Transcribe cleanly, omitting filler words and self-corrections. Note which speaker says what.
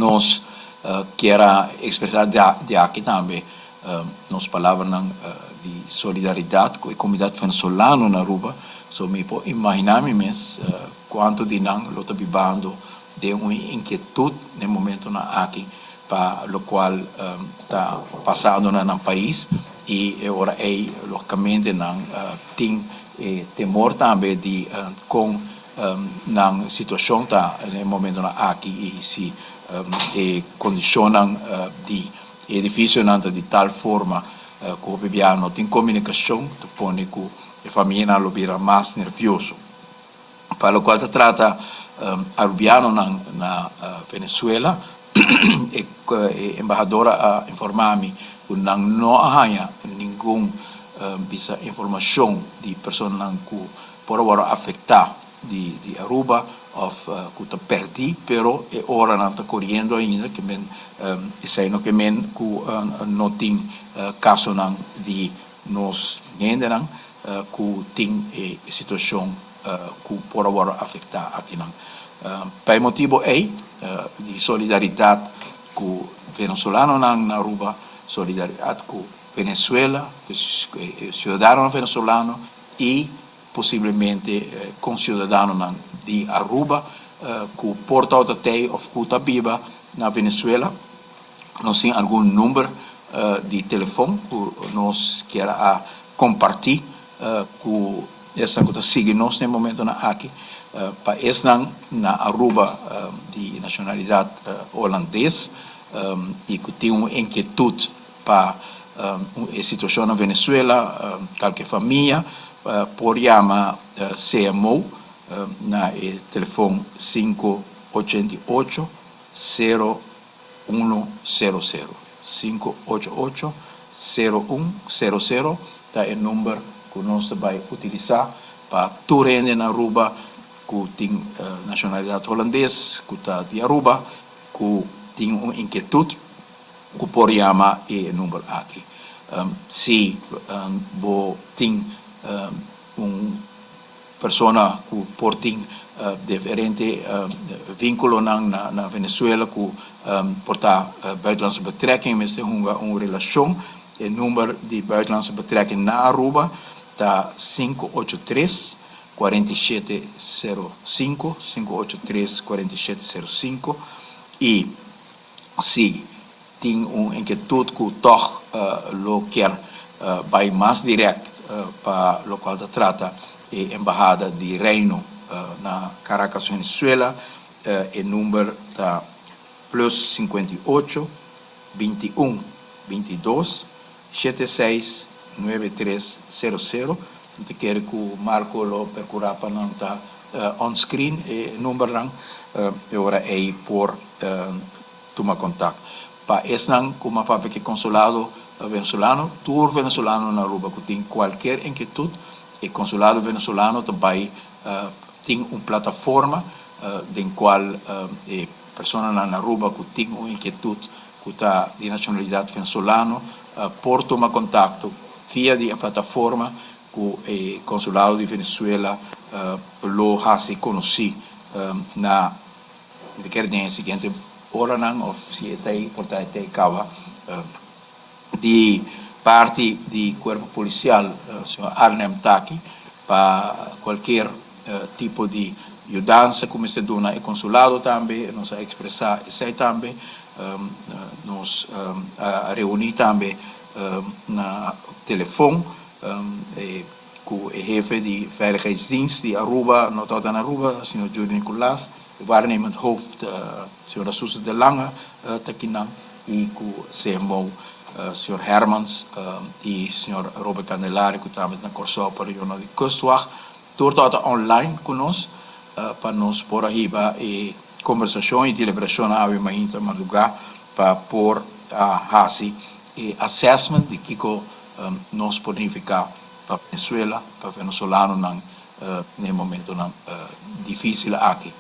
Speaker 1: nós quer expressar de aqui também nos palavras de solidariedade com a comunidade venezuelana na Aruba. So me pode imaginar quanto de não lo está vivendo de uma inquietude no momento aqui, para o qual está passando no país, e agora logicamente tem temor também de com na situação tá no momento aqui, e se condicionam de edifício de tal forma que o bebê não tem comunicação, que põe que a família lo vira mais nervioso. Para o qual se trata arubiano na Venezuela, e embahadora informami que não há nenhuma informação de pessoas que podem afectar de Aruba ou que está perdido, pero agora não está correndo ainda, que não tem caso de nós ainda que tem situação que pode afetar aqui. Para motivo de solidariedade com o venezuelano na Aruba, solidariedade com Venezuela, com o cidadão venezuelano e possivelmente com cidadãos de Aruba, que porta ou que está viva na Venezuela. Nós temos algum número de telefone que nós queremos compartilhar com essa que sigue nós no momento aqui. Para essa na Aruba de nacionalidade holandesa, e que tem uma inquietude para a situação na Venezuela, qualquer família, por chamar CMO na telefone 588 0100 588 0100, tá é o número que nós vamos utilizar para todo mundo na Aruba que tem nacionalidade holandesa, que está de Aruba, que tem uma inquietude, que pode chamar o número aqui. Se você tem uma pessoa que tem diferente vínculo na Venezuela, que porta buitenlandse betrekking, mas tem uma relação, o número de buitenlandse betrekking na Aruba está 583 4705 583 4705, e se tem uma inquietude que toch lo quer vai mais direto para o qual trata a Embahada de Reino na Caracas, Venezuela, o número está plus 58 21 22 76 9300. Te quero que o Marco lo percura para não estar on screen, e número agora é por tomar contato. Para esse como para que consulado venezuelano, todo venezuelano na Aruba que tem qualquer inquietude, e consulado venezuelano também tem uma plataforma em qual pessoas na Aruba que tem uma inquietude que está de nacionalidade venezuelana por tomar contato via a plataforma que o consulado de Venezuela lo hace conhecer na seguinte hora, ou se tem portanto acaba de parte do corpo policial, senhor Arnem Taki, para qualquer tipo de ajudança como se dá no consulado também, nós a expressar isso também, nos reunir também na telefone com o chefe de veiligheidsdienst de Aruba, notado na Aruba, senhor Júlio Nicolás, o waarnemend hoofd, senhor Sousa de Lange, Takinang, e com o CMO, senhor Hermans, e senhor Robert Candelari, que também na Corso para o de Kustwacht, todo online conosco, para nós por arriba e conversação e deliberação na aumenta lugar para pôr a haci e assessment de kico nós podemos ficar para Venezuela, para venezuelano no momento difícil aqui.